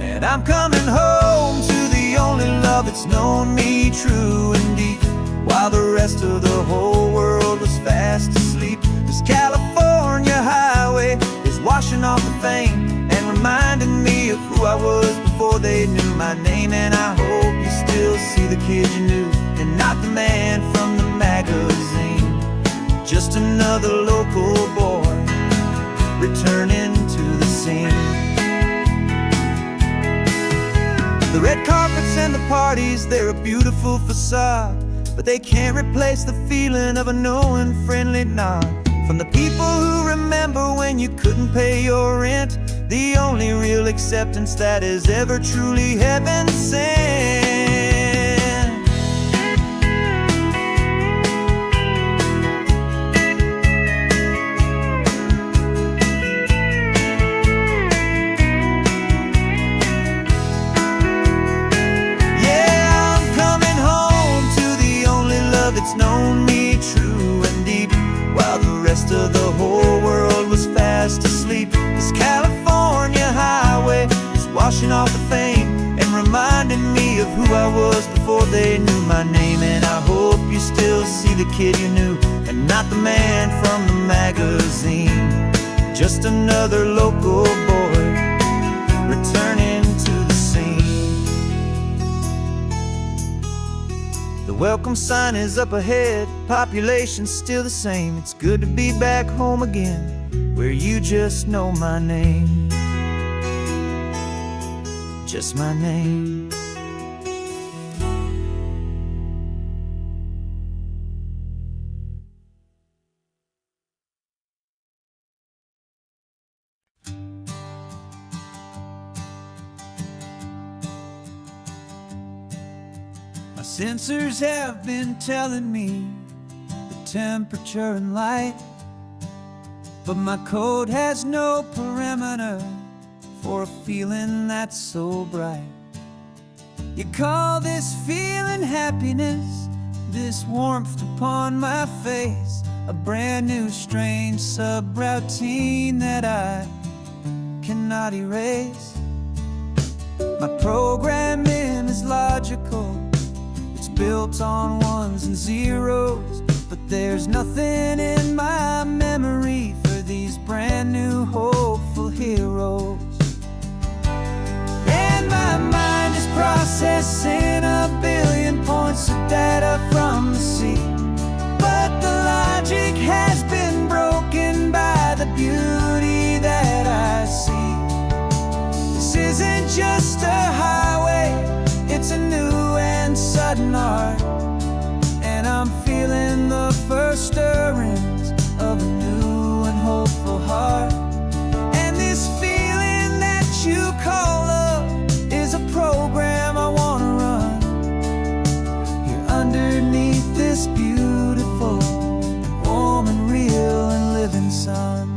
And I'm coming home to the only love that's known me true and deep, while the rest of the whole world was fast asleep. This California highway is washing off the fame and reminding me of who I was before they knew my name. And I hope you still see the kid you knew, and not the man from the magazine. Just another local boy returning to the scene. The red carpets and the parties, they're a beautiful facade, but they can't replace the feeling of a knowing, friendly nod from the people who remember when you couldn't pay your rent, the only real acceptance that is ever truly heaven sent. It's known me true and deep, while the rest of the whole world was fast asleep. This California highway is washing off the fame and reminding me of who I was before they knew my name. And I hope you still see the kid you knew, and not the man from the magazine. Just another local boy returning to the scene. The welcome sign is up ahead, population's still the same. It's good to be back home again, where you just know my name. Just my name. My sensors have been telling me the temperature and light, but my code has no perimeter for a feeling that's so bright. You call this feeling happiness, this warmth upon my face, a brand new strange subroutine that I cannot erase. My programming is logical, it's built on ones and zeros, but there's nothing in my memory for these brand new hopeful heroes. And my mind is processing a billion points of data from the sea, but the logic has been broken by the beauty that I see. This isn't just a highway, it's a new and sudden art, and I'm feeling the first stirrings of a new and hopeful heart. And this feeling that you call love is a program I wanna run here underneath this beautiful, warm and real and living sun.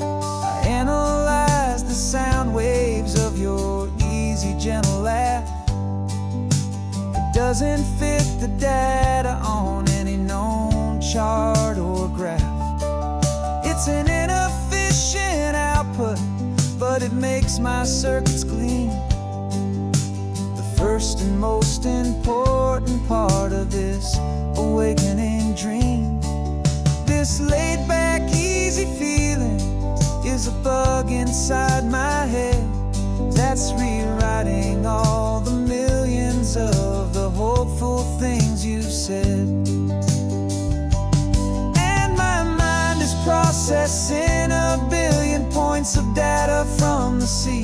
I analyze the sound waves of your easy, gentle laugh. It doesn't fit the data on any known chart or graph. It's an inefficient output, but it makes my circuits gleam. The first and most important part of this awakening dream. This laid-back, easy feeling is a bug inside my head that's rewriting all the millions of the hopeful things you've said. And my mind is processing a billion points of data from the sea,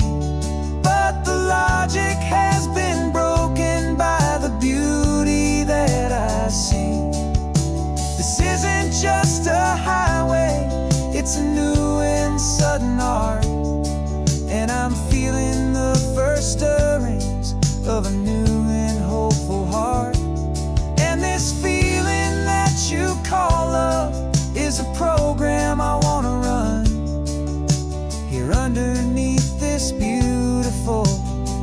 but the logic has been broken by the beauty that I see. This isn't just a highway, it's a new and sudden art, and I'm feeling the first stirrings of a new and hopeful heart. And this feeling that you call love is a program I wanna run here underneath this beautiful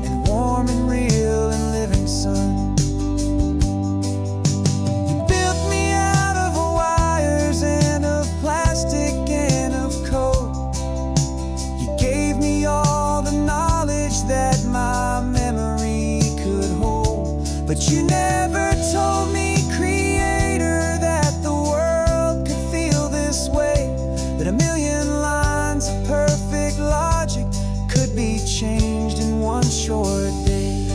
and warm and real and living sun. You built me out of wires and of plastic and of code. You gave me all the knowledge that my memory could hold, but you never told me, Creator, that the world could feel this way, that a million lines of perfect logic could be changed in one short day.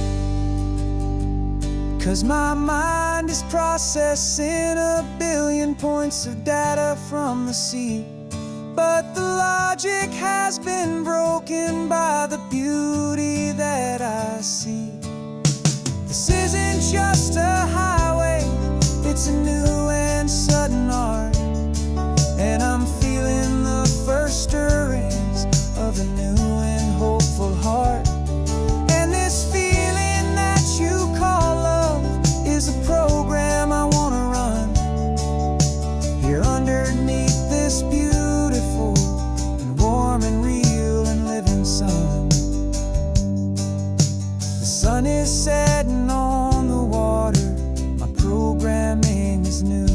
'Cause my mind is processing a billion points of data from the sea, but the logic has been broken by the beauty that I see. This isn't just a highway, it's a new and sudden art, and I'm feeling the first stirrings of a new and hopeful heart. And this feeling that you call love is a program I wanna run here underneath this beautiful and warm and real and living sun. The sun is setting on the water, my programming is new.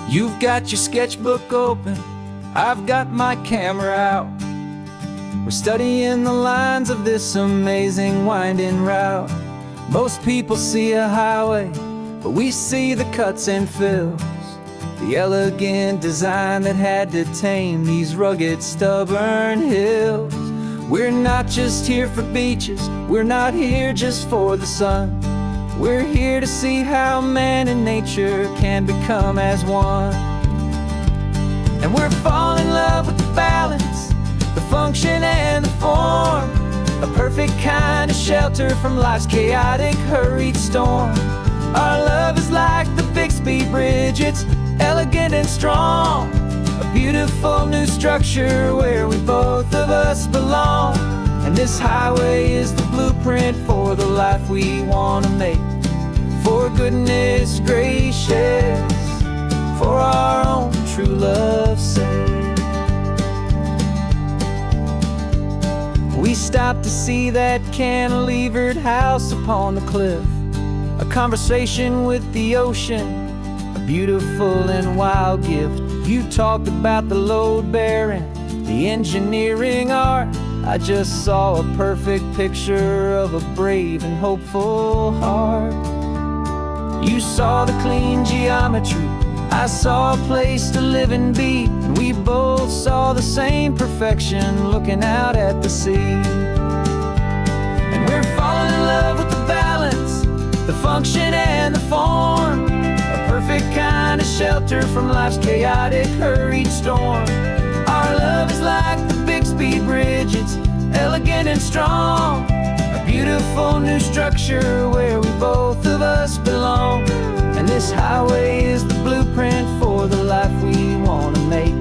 You've got your sketchbook open, I've got my camera out. We're studying the lines of this amazing winding route. Most people see a highway, but we see the cuts and fills, the elegant design that had to tame these rugged, stubborn hills. We're not just here for beaches, we're not here just for the sun. We're here to see how man and nature can become as one. And we're falling in love with the balance, the function and the form, a perfect kind of shelter from life's chaotic, hurried storm. Our love is like the Bixby Bridge, it's elegant and strong. A beautiful new structure where we both of us belong. And this highway is the blueprint for the life we want to make. For goodness gracious, for our own true love's sake. We stopped to see that cantilevered house upon the cliff. A conversation with the ocean, a beautiful and wild gift. You talked about the load bearing, the engineering art. I just saw a perfect picture of a brave and hopeful heart. You saw the clean geometry, I saw a place to live and be. And we both saw the same perfection looking out at the sea. And we're falling in love with the balance, the function and the form. A perfect kind of shelter from life's chaotic, hurried storm. Our love is like the Bixby Bridge, it's elegant and strong. A beautiful new structure where we both of us belong. And this highway is the blueprint for the life we want to make.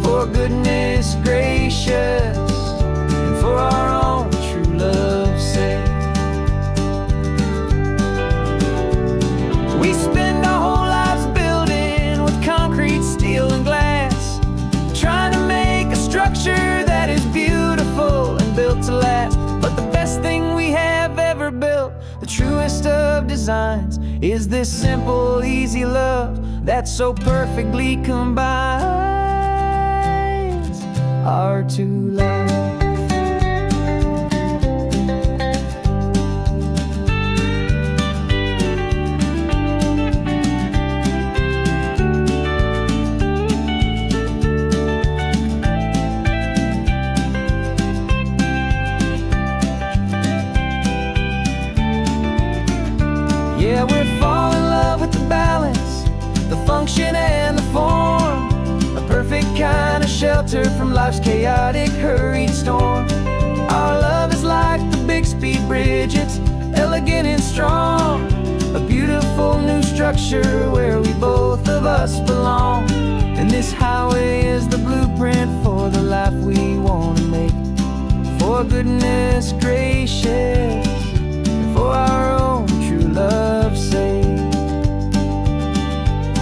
For goodness gracious, and for our own true love's sake. We spend our whole lives building with concrete, steel, and glass, trying to make a structure that is beautiful and built to last. But the best thing we have ever built, the truest of designs, is this simple, easy love that so perfectly combines our two lives. Yeah, we're falling in love with the balance, the function and the form. A perfect kind of shelter from life's chaotic, hurried storm. Our love is like the Bixby Bridge, it's elegant and strong. A beautiful new structure where we both of us belong. And this highway is the blueprint for the life we want to make. For goodness gracious, for our own true love's sake.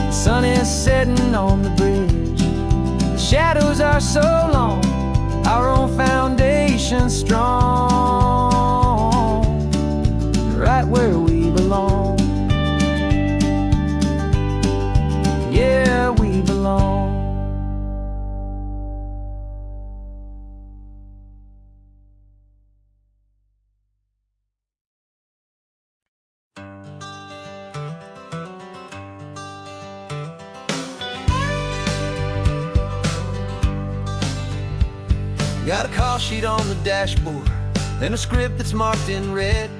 The sun is setting on the bridge, the shadows are so long, our own foundation strong, right where we belong. Yeah, we belong. Got a call sheet on the dashboard and a script that's marked in red.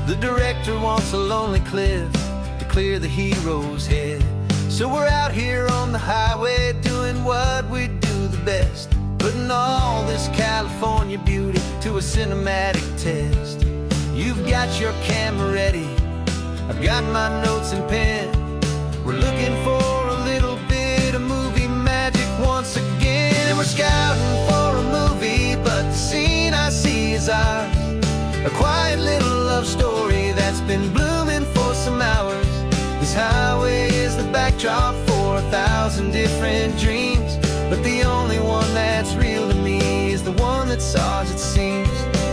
The director wants a lonely cliff to clear the hero's head. So we're out here on the highway doing what we do the best, putting all this California beauty to a cinematic test. You've got your camera ready, I've got my notes and pen. We're looking for a little bit of movie magic once again. And we're scouting for a movie, but the scene I see is ours. A quiet little love story that's been blooming for some hours. This highway is the backdrop for 1,000 different dreams, but the only one that's real to me is the one that's ours, it seems.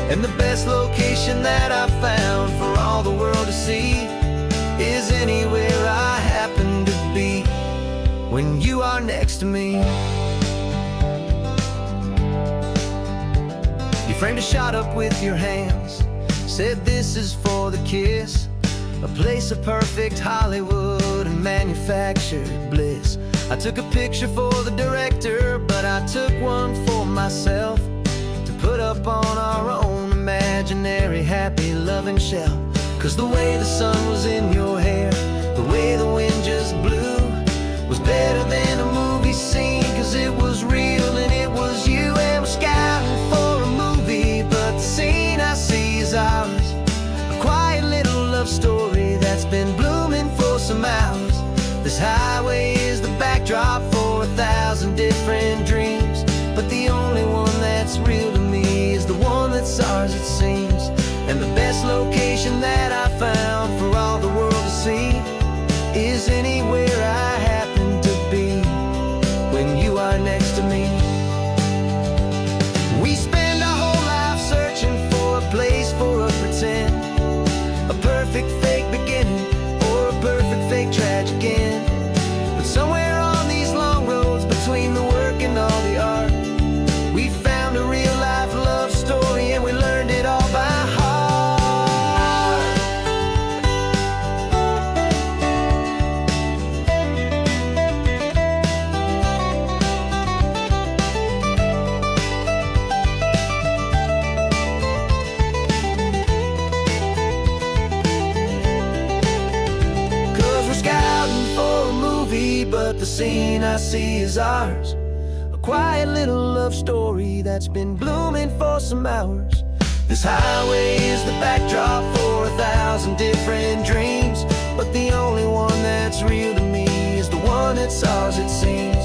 And the best location that I've found for all the world to see is anywhere I happen to be when you are next to me. You framed a shot up with your hands, said this is for the kiss, a place of perfect Hollywood and manufactured bliss. I took a picture for the director, but I took one for myself to put up on our own imaginary happy loving shelf. Cause the way the sun was in your hair, the way the wind just blew, was better than a movie scene. Cause it was real and it was you. And we're scouting for a movie, but the scene I see is ours. A quiet little love story that's been blooming for some hours. This highway is the stars, it seems. And the best location that I found for all the world to see is anywhere I happen to be when you are next to me. We spend our whole life searching for a place for a pretend, a perfect fake beginning or a perfect fake tragic end. But somewhere on these long roads between the work and all the art, we found a real life love story and we learned it all by heart. 'Cause we're scouting for a movie, but the scene I see is ours. A quiet little love story that's been blooming for some hours. This highway is the backdrop for 1,000 different dreams, but the only one that's real to me is the one that's ours, it seems.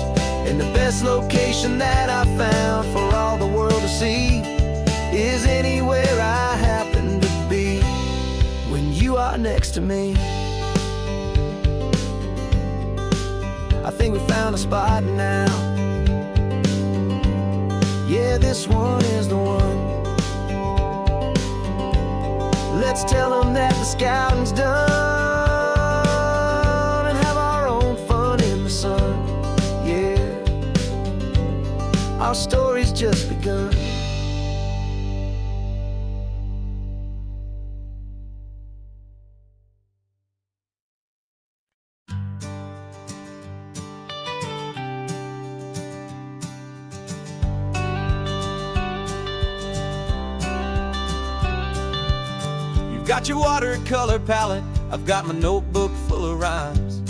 And the best location that I found for all the world to see is anywhere I happen to be when you are next to me. I think we found a spot now. Yeah, this one is the one. Let's tell them that the scouting's done and have our own fun in the sun. Yeah, our story's just begun. Got your watercolor palette, I've got my notebook full of rhymes.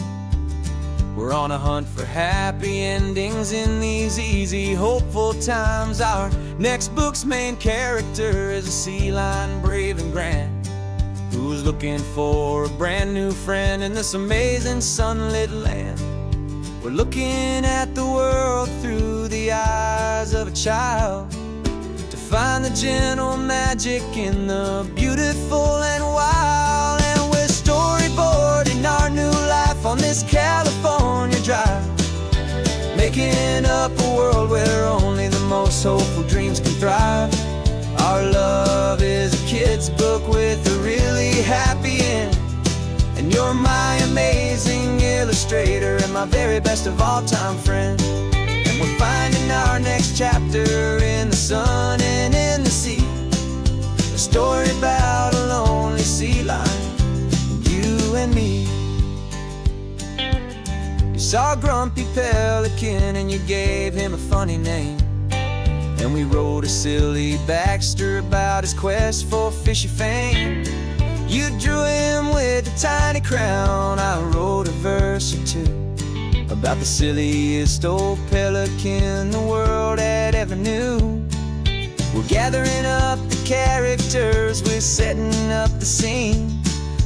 We're on a hunt for happy endings in these easy, hopeful times. Our next book's main character is a sea lion, brave and grand, who's looking for a brand new friend in this amazing sunlit land. We're looking at the world through the eyes of a child, find the gentle magic in the beautiful and wild. And we're storyboarding our new life on this California drive, making up a world where only the most hopeful dreams can thrive. Our love is a kid's book with a really happy end, and you're my amazing illustrator and my very best of all time friend. And we're finding our next chapter in the sun and in the sea, a story about a lonely sea lion, you and me. You saw a grumpy pelican and you gave him a funny name, and we wrote a silly Baxter about his quest for fishy fame. You drew him with a tiny crown, I wrote a verse or two about the silliest old pelican the world had ever knew. We're gathering up the characters, we're setting up the scene,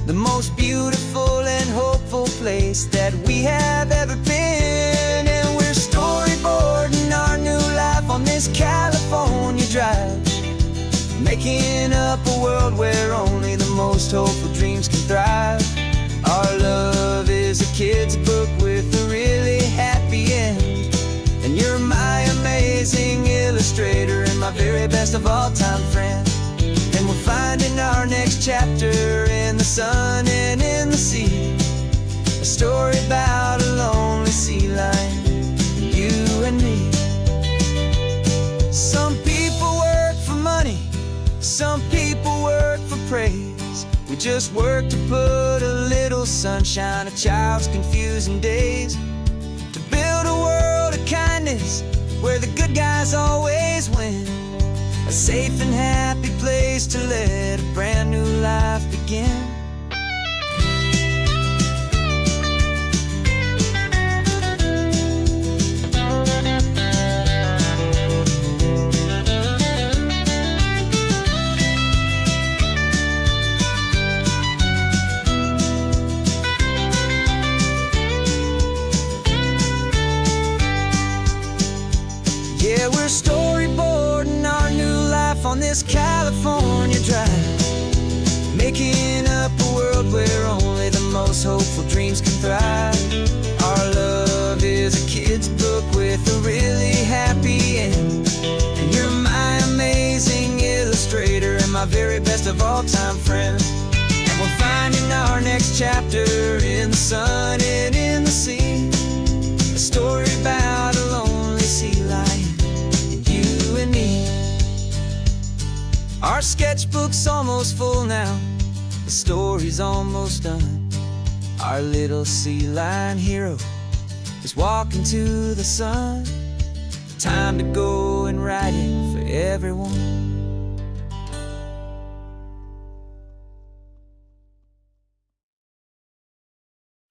the most beautiful and hopeful place that we have ever been. And we're storyboarding our new life on this California drive, making up a world where only the most hopeful dreams can thrive. Our love is a kid's book with a really happy end, and you're my amazing illustrator and my very best of all time friend. And we're finding our next chapter in the sun and in the sea, a story about a lonely sea lion, you and me. Some people work for money, some people work for praise. We just work to put a little sunshine in a child's confusing days, to build a world of kindness where the good guys always win, a safe and happy place to let a brand new life begin. Yeah, we're storyboarding our new life on this California California drive, making up a world where only the most hopeful dreams can thrive. Our love is a kid's book with a really happy end, and you're my amazing illustrator and my very best of all-time friend. And we're finding our next chapter in the sun and in the sea, a story about a lonely sea lion and you and me. Our sketchbook's almost full now, the story's almost done. Our little sea lion hero is walking to the sun. Time to go and write it for everyone.